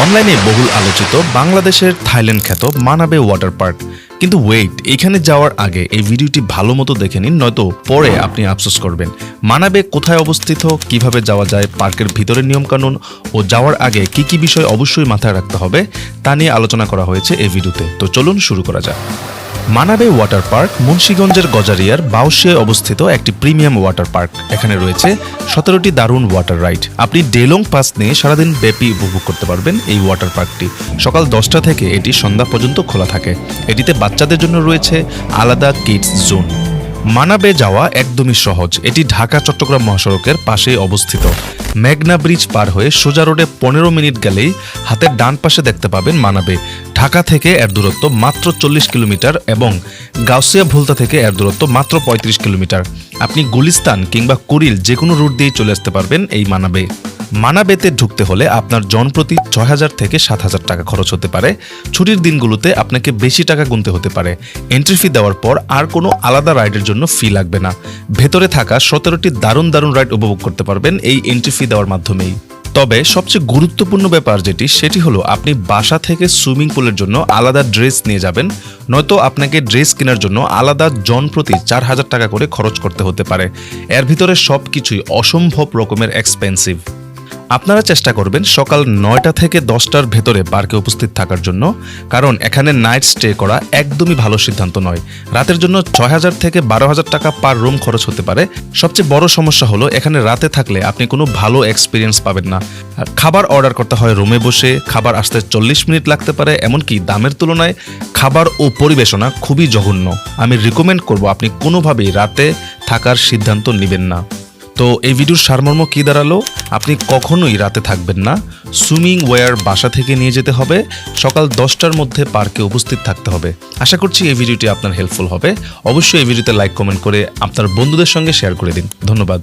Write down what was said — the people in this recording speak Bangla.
অনলাইনে বহুল আলোচিত বাংলাদেশের থাইল্যান্ড খ্যাত মানাবে ওয়াটার পার্ক। কিন্তু ওয়েট, এখানে যাওয়ার আগে এই ভিডিওটি ভালো মতো দেখে নিন, নয়তো পরে আপনি আফসোস করবেন। মানাবে কোথায় অবস্থিত, কিভাবে যাওয়া যায়, পার্কের ভিতরের নিয়মকানুন ও যাওয়ার আগে কি কি বিষয় অবশ্যই মাথায় রাখতে হবে তা নিয়ে আলোচনা করা হয়েছে এই ভিডিওতে। তো চলুন শুরু করা যাক। মানাবে ওয়াটার পার্ক মুন্সিগঞ্জের গজারিয়ার বাউশিয়ায় অবস্থিত একটি প্রিমিয়াম ওয়াটার পার্ক। এখানে রয়েছে 17টি দারুণ ওয়াটার রাইড। আপনি ডেলং পাস নিয়ে সারাদিন ব্যাপী উপভোগ করতে পারবেন এই ওয়াটার পার্কটি। সকাল 10টা থেকে এটি সন্ধ্যা পর্যন্ত খোলা থাকে। এটিতে বাচ্চাদের জন্য রয়েছে আলাদা কিডস জোন। মানাবে যাওয়া একদমই সহজ। এটি ঢাকা চট্টগ্রাম মহাসড়কের পাশেই অবস্থিত। মেঘনা ব্রিজ পার হয়ে সোজা রোডে 15 মিনিট গেলেই হাতের ডান পাশে দেখতে পাবেন মানাবে। ঢাকা থেকে এর দূরত্ব মাত্র 40 কিলোমিটার এবং গাউসিয়া ভুলতা থেকে এর দূরত্ব মাত্র 35 কিলোমিটার। আপনি গুলিস্তান কিংবা কুড়িল যে কোনো রুট দিয়ে চলে আসতে পারবেন এই মানাবে। মানাবেতে ঢুকতে হলে আপনার জনপ্রতি 6000 থেকে 7000 টাকা খরচ হতে পারে। ছুটির দিনগুলোতে আপনাকে বেশি টাকা গুনতে হতে পারে। এন্ট্রি ফি দেওয়ার পর আর কোনো আলাদা রাইডের জন্য ফি লাগবে না। ভেতরে থাকা 17টি দারুণ দারুণ রাইড উপভোগ করতে পারবেন এই এন্ট্রি ফি দেওয়ার মাধ্যমেই। তবে সবচেয়ে গুরুত্বপূর্ণ ব্যাপার সেটি হলো আপনি বাসা থেকে সুইমিং পুলের জন্য আলাদা ড্রেস নিয়ে যাবেন, নয়তো আপনাকে ড্রেস কেনার জন্য আলাদা জনপ্রতি 4000 টাকা করে খরচ করতে হতে পারে। এর ভিতরে সবকিছুই অসম্ভব রকমের এক্সপেন্সিভ। আপনারা চেষ্টা করবেন সকাল 9টা থেকে 10টার ভেতরে পার্কে উপস্থিত থাকার জন্য, কারণ এখানে নাইট স্টে করা একদমই ভালো সিদ্ধান্ত নয়। রাতের জন্য 6000 থেকে 12000 টাকা পার রুম খরচ হতে পারে। সবচেয়ে বড় সমস্যা হলো এখানে রাতে থাকলে আপনি কোনো ভালো এক্সপিরিয়েন্স পাবেন না। খাবার অর্ডার করতে হয় রুমে বসে, খাবার আসতে 40 মিনিট লাগতে পারে, এমনকি দামের তুলনায় খাবার ও পরিবেশনা খুবই জঘন্য। আমি রিকমেন্ড করব আপনি কোনোভাবেই রাতে থাকার সিদ্ধান্ত নেবেন না। তো এই ভিডিওর সারমর্ম কী দাঁড়ালো? আপনি কখনোই রাতে থাকবেন না। সুইমিং ওয়্যার বাসা থেকে নিয়ে যেতে হবে। সকাল 10টার মধ্যে পার্কে উপস্থিত থাকতে হবে। আশা করছি এই ভিডিওটি আপনার হেল্পফুল হবে। অবশ্যই এই ভিডিওতে লাইক কমেন্ট করে আপনার বন্ধুদের সঙ্গে শেয়ার করে দিন। ধন্যবাদ।